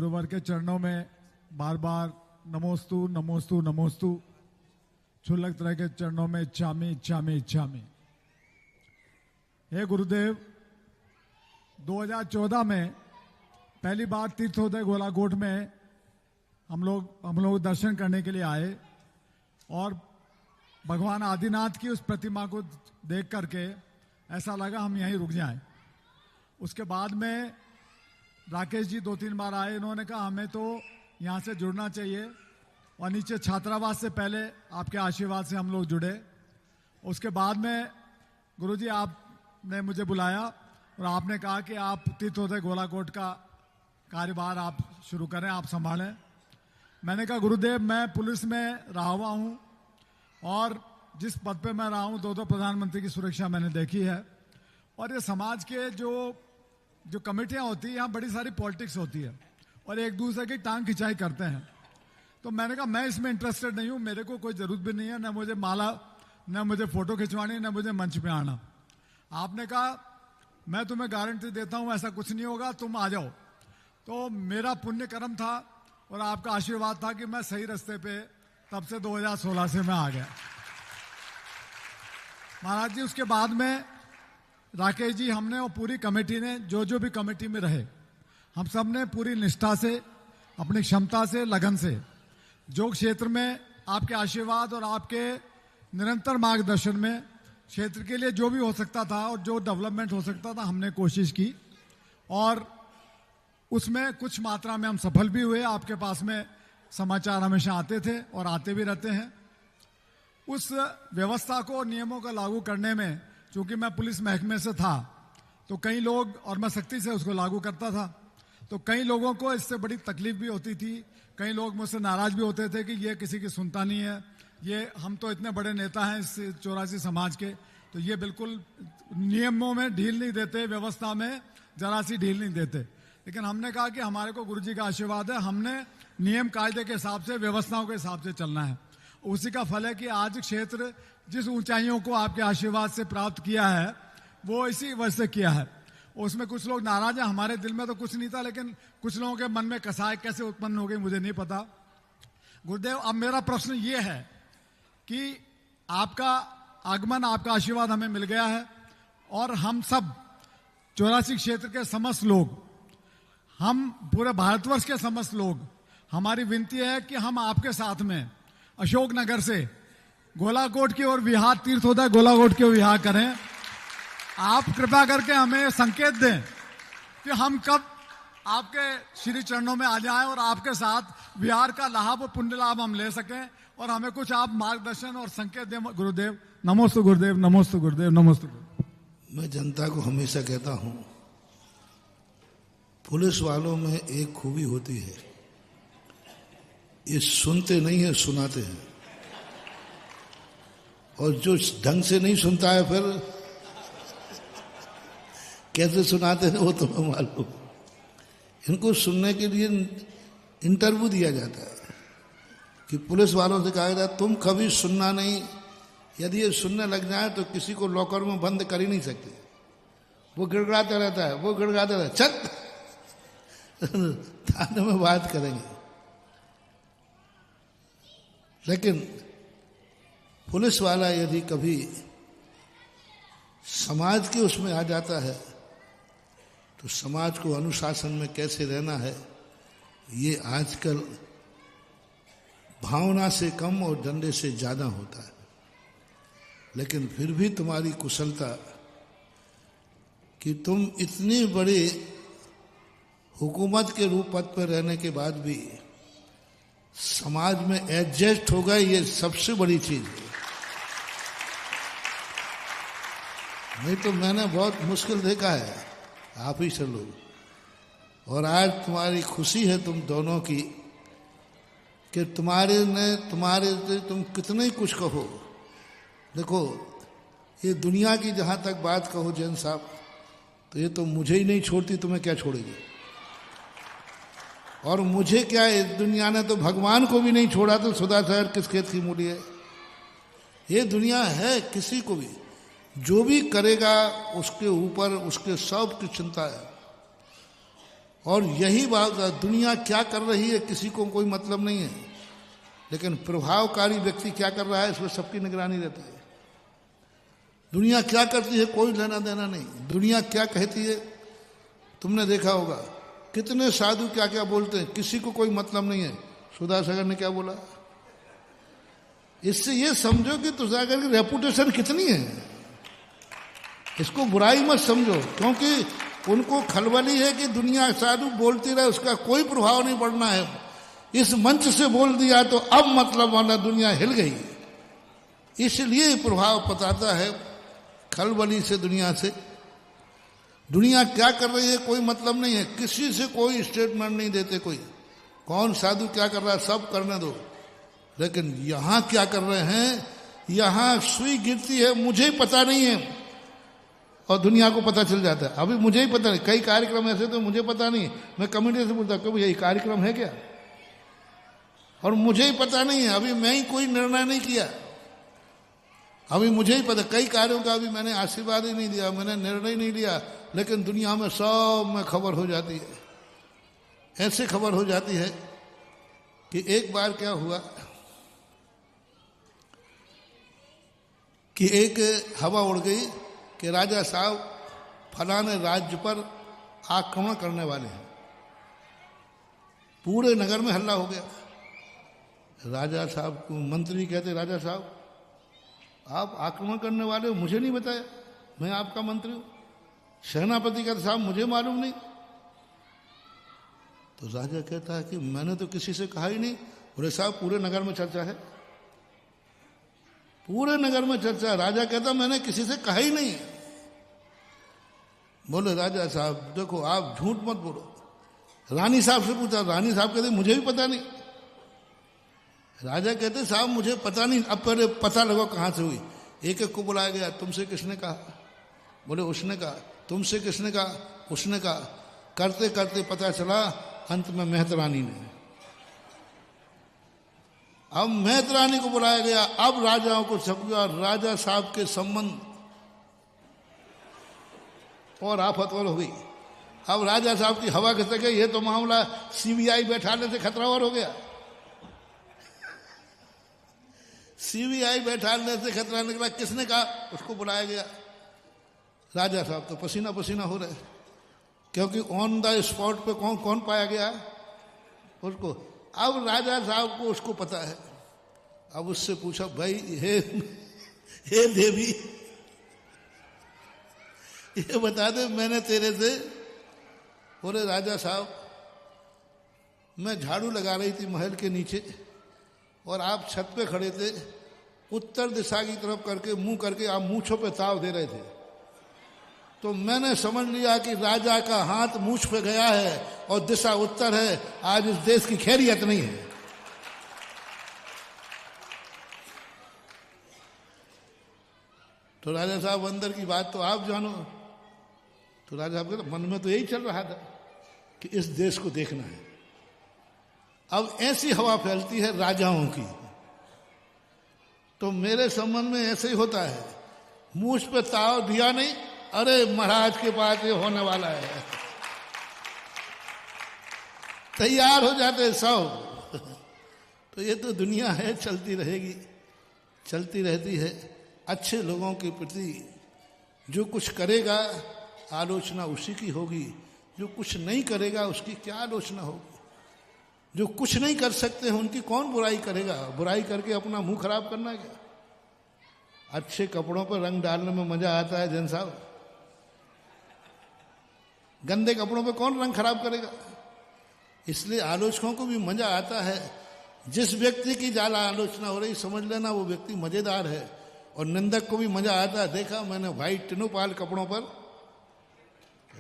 गुरुवर के चरणों में बार बार नमोस्तु नमोस्तु नमोस्तु, क्षुल्लक तरह के चरणों में इच्छामी इच्छामी इच्छामी। हे गुरुदेव, 2014 में पहली बार तीर्थोदय गोलाकोट में हम लोग दर्शन करने के लिए आए और भगवान आदिनाथ की उस प्रतिमा को देख करके ऐसा लगा हम यहीं रुक जाएं। उसके बाद में राकेश जी 2-3 बार आए, इन्होंने कहा हमें तो यहाँ से जुड़ना चाहिए, और नीचे छात्रावास से पहले आपके आशीर्वाद से हम लोग जुड़े। उसके बाद में गुरुजी आपने मुझे बुलाया और आपने कहा कि आप तीर्थोदय गोलाकोट का कार्यभार आप शुरू करें, आप संभालें। मैंने कहा गुरुदेव, मैं पुलिस में रहा हुआ हूँ और जिस पद पे मैं रहा हूँ 2 प्रधानमंत्री की सुरक्षा मैंने देखी है, और ये समाज के जो कमेटियाँ होती हैं, यहाँ बड़ी सारी पॉलिटिक्स होती है और एक दूसरे की टांग खिंचाई करते हैं। तो मैंने कहा मैं इसमें इंटरेस्टेड नहीं हूँ, मेरे को कोई ज़रूरत भी नहीं है, न मुझे माला, न मुझे फ़ोटो खिंचवानी, न मुझे मंच पे आना। आपने कहा मैं तुम्हें गारंटी देता हूँ ऐसा कुछ नहीं होगा, तुम आ जाओ। तो मेरा पुण्य कर्म था और आपका आशीर्वाद था कि मैं सही रास्ते पे तब से 2016 से मैं आ गया। महाराज जी, उसके बाद में राकेश जी, हमने और पूरी कमेटी ने, जो भी कमेटी में रहे, हम सब ने पूरी निष्ठा से, अपनी क्षमता से, लगन से, जो क्षेत्र में आपके आशीर्वाद और आपके निरंतर मार्गदर्शन में क्षेत्र के लिए जो भी हो सकता था और जो डेवलपमेंट हो सकता था, हमने कोशिश की और उसमें कुछ मात्रा में हम सफल भी हुए। आपके पास में समाचार हमेशा आते थे और आते भी रहते हैं। उस व्यवस्था को, नियमों को लागू करने में, चूंकि मैं पुलिस महकमे से था तो कई लोग, और मैं सख्ती से उसको लागू करता था, तो कई लोगों को इससे बड़ी तकलीफ भी होती थी। कई लोग मुझसे नाराज भी होते थे कि ये किसी की सुनता नहीं है, ये हम तो इतने बड़े नेता हैं इस 84 समाज के, तो ये बिल्कुल नियमों में ढील नहीं देते, व्यवस्था में जरा सी ढील नहीं देते। लेकिन हमने कहा कि हमारे को गुरुजी का आशीर्वाद है, हमने नियम कायदे के हिसाब से, व्यवस्थाओं के हिसाब से चलना है। उसी का फल है कि आज क्षेत्र जिस ऊंचाइयों को आपके आशीर्वाद से प्राप्त किया है, वो इसी वजह से किया है। उसमें कुछ लोग नाराज हैं, हमारे दिल में तो कुछ नहीं था, लेकिन कुछ लोगों के मन में कसाई कैसे उत्पन्न हो गई मुझे नहीं पता। गुरुदेव, अब मेरा प्रश्न ये है कि आपका आगमन, आपका आशीर्वाद हमें मिल गया है और हम सब 84 क्षेत्र के समस्त लोग, हम पूरे भारतवर्ष के समस्त लोग, हमारी विनती है कि हम आपके साथ में अशोकनगर से गोलाकोट की ओर विहार, तीर्थोदय गोलाकोट की ओर विहार करें। आप कृपा करके हमें संकेत दें कि हम कब आपके श्री चरणों में आ जाएं और आपके साथ विहार का लाभ, पुण्य लाभ हम ले सकें, और हमें कुछ आप मार्गदर्शन और संकेत दें। गुरुदेव, नमोस्तु गुरुदेव, नमोस्तु गुरुदेव, नमोस्तु गुरुदेव। मैं जनता को हमेशा कहता हूं, पुलिस वालों में एक खूबी होती है, ये सुनते नहीं है, सुनाते हैं। और जो ढंग से नहीं सुनता है फिर कैसे सुनाते हैं वो तुम्हें मालूम। इनको सुनने के लिए इंटरव्यू दिया जाता है कि पुलिस वालों से कहा जाता है तुम कभी सुनना नहीं, यदि ये सुनने लग जाए तो किसी को लॉकर में बंद कर ही नहीं सकते। वो गिड़गिड़ाता रहता है, वो गिड़गिड़ाता रहता है, चल थाने में बात करेंगे। लेकिन पुलिस वाला यदि कभी समाज के उसमें आ जाता है तो समाज को अनुशासन में कैसे रहना है, ये आजकल भावना से कम और डंडे से ज्यादा होता है। लेकिन फिर भी तुम्हारी कुशलता कि तुम इतनी बड़ी हुकूमत के रूप पद पर रहने के बाद भी समाज में एडजस्ट हो गए, ये सबसे बड़ी चीज है। नहीं तो मैंने बहुत मुश्किल देखा है, आप ही से लोग। और आज तुम्हारी खुशी है तुम दोनों की कि तुम्हारे तुम कितने ही कुछ कहो। देखो, ये दुनिया की जहां तक बात कहो जैन साहब, तो ये तो मुझे ही नहीं छोड़ती, तुम्हें क्या छोड़ेगी। और मुझे क्या, इस दुनिया ने तो भगवान को भी नहीं छोड़ा, तो सुधा शहर किस खेत की मूली है। ये दुनिया है, किसी को भी जो भी करेगा उसके ऊपर उसके सब की चिंता है। और यही बात है, दुनिया क्या कर रही है किसी को कोई मतलब नहीं है, लेकिन प्रभावकारी व्यक्ति क्या कर रहा है इस पर सबकी निगरानी रहती है। दुनिया क्या करती है कोई लेना देना नहीं, दुनिया क्या कहती है तुमने देखा होगा, कितने साधु क्या क्या बोलते हैं, किसी को कोई मतलब नहीं है। सुधा सागर ने क्या बोला, इससे ये समझो कि तुषार की रेपुटेशन कितनी है, इसको बुराई मत समझो, क्योंकि उनको खलबली है कि दुनिया साधु बोलती रहे, उसका कोई प्रभाव नहीं पड़ना है। इस मंच से बोल दिया तो अब मतलब वाला दुनिया हिल गई, इसलिए प्रभाव पताता है खलबली से, दुनिया से। दुनिया क्या कर रही है कोई मतलब नहीं है, किसी से कोई स्टेटमेंट नहीं देते, कोई कौन साधु क्या कर रहा है सब करने दो। लेकिन यहां क्या कर रहे हैं, यहां सुई गिरती है मुझे पता नहीं है और दुनिया को पता चल जाता है। अभी मुझे ही पता नहीं, कई कार्यक्रम ऐसे तो मुझे पता नहीं, मैं कमेटी से पूछता हूं यही कार्यक्रम है क्या, और मुझे ही पता नहीं है, अभी मैं ही कोई निर्णय नहीं किया, अभी मुझे ही पता। कई कार्यों का अभी मैंने आशीर्वाद ही नहीं दिया, मैंने निर्णय नहीं लिया, लेकिन दुनिया में सब में खबर हो जाती है। ऐसे खबर हो जाती है कि एक बार क्या हुआ कि एक हवा उड़ गई कि राजा साहब फलाने राज्य पर आक्रमण करने वाले हैं। पूरे नगर में हल्ला हो गया। राजा साहब को मंत्री कहते, राजा साहब आप आक्रमण करने वाले हो, मुझे नहीं बताया, मैं आपका मंत्री हूं। सेनापति कहते साहब मुझे मालूम नहीं। तो राजा कहता है कि मैंने तो किसी से कहा ही नहीं। बोले साहब पूरे नगर में चर्चा है, पूरे नगर में चर्चा है। राजा कहता मैंने किसी से कहा ही नहीं। बोले राजा साहब देखो आप झूठ मत बोलो। रानी साहब से पूछा, रानी साहब कहते मुझे भी पता नहीं। राजा कहते साहब मुझे पता नहीं, अब पहले पता लगो कहां से हुई। एक एक को बुलाया गया, तुमसे किसने कहा? बोले उसने कहा। तुमसे किसने कहा? उसने कहा। करते करते पता चला अंत में मेहत रानी ने। अब मेहत रानी को बुलाया गया। अब राजाओं को समझा राजा साहब के संबंध और आफत और हो गई। अब राजा साहब की हवा खिसक गई। ये तो मामला सीबीआई बैठाने से खतरा और हो गया। सीबीआई बैठाने से खतरा निकला। किसने कहा? उसको बुलाया गया। राजा साहब तो पसीना पसीना हो रहे, क्योंकि ऑन द स्पॉट पे कौन कौन पाया गया उसको। अब राजा साहब को उसको पता है। अब उससे पूछा भाई हे देवी ये बता दे मैंने तेरे से। बोले राजा साहब मैं झाड़ू लगा रही थी महल के नीचे और आप छत पे खड़े थे, उत्तर दिशा की तरफ करके मुंह करके आप मूंछों पे ताव दे रहे थे, तो मैंने समझ लिया कि राजा का हाथ मूंछ पे गया है और दिशा उत्तर है। आज इस देश की खैरियत नहीं है। तो राजा साहब अंदर की बात तो आप जानो। तो राजा साहब कहते मन में तो यही चल रहा था कि इस देश को देखना है। अब ऐसी हवा फैलती है राजाओं की, तो मेरे संबंध में ऐसे ही होता है। मूछ पे ताव दिया नहीं, अरे महाराज के पास ये होने वाला है, तैयार हो जाते सब। तो ये तो दुनिया है, चलती रहेगी, चलती रहती है। अच्छे लोगों के प्रति जो कुछ करेगा आलोचना उसी की होगी, जो कुछ नहीं करेगा उसकी क्या आलोचना होगी। जो कुछ नहीं कर सकते हैं उनकी कौन बुराई करेगा? बुराई करके अपना मुंह खराब करना क्या? अच्छे कपड़ों पर रंग डालने में मजा आता है जैन साहब, गंदे कपड़ों पे कौन रंग खराब करेगा? इसलिए आलोचकों को भी मजा आता है। जिस व्यक्ति की ज्यादा आलोचना हो रही समझ लेना वो व्यक्ति मजेदार है, और निंदक को भी मजा आता है। देखा मैंने व्हाइट टिनोपाल कपड़ों पर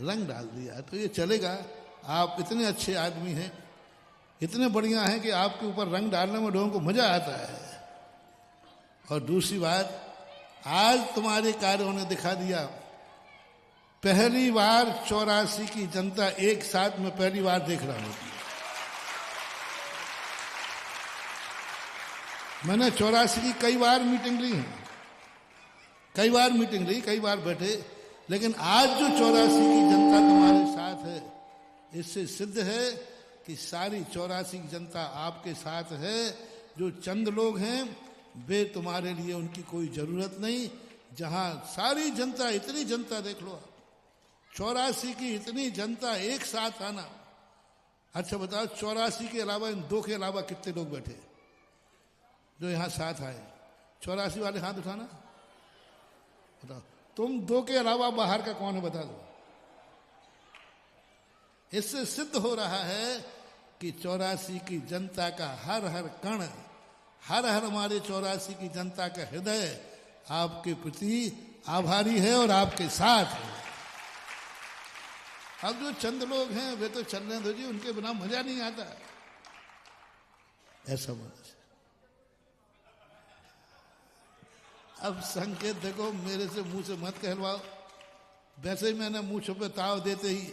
रंग डाल दिया, तो ये चलेगा। आप इतने अच्छे आदमी हैं, इतने बढ़िया हैं कि आपके ऊपर रंग डालने में लोगों को मजा आता है। और दूसरी बात, आज तुम्हारे कार्यों ने दिखा दिया। पहली बार 84 की जनता एक साथ में पहली बार देख रहा हूं। मैंने 84 की कई बार मीटिंग ली है, कई बार मीटिंग ली, कई बार बैठे, लेकिन आज जो 84 की जनता तुम्हारे साथ है इससे सिद्ध है कि सारी 84 की जनता आपके साथ है। जो चंद लोग हैं वे तुम्हारे लिए उनकी कोई जरूरत नहीं। जहां सारी जनता, इतनी जनता देख लो आप, 84 की इतनी जनता एक साथ आना। अच्छा बताओ 84 के अलावा, इन 2 के अलावा कितने लोग बैठे जो यहां साथ आए? 84 वाले हाथ उठाना, बताओ। तुम 2 के अलावा बाहर का कौन है बता दो। इससे सिद्ध हो रहा है कि 84 की जनता का हर हर कण, हर हर हमारे 84 की जनता का हृदय आपके प्रति आभारी है और आपके साथ है। अब जो चंद लोग हैं वे तो चल रहे दो जी, उनके बिना मजा नहीं आता, ऐसा बोला। अब संकेत देखो, मेरे से मुंह से मत कहलवाओ, वैसे ही मैंने मुंह छुपे ताव देते ही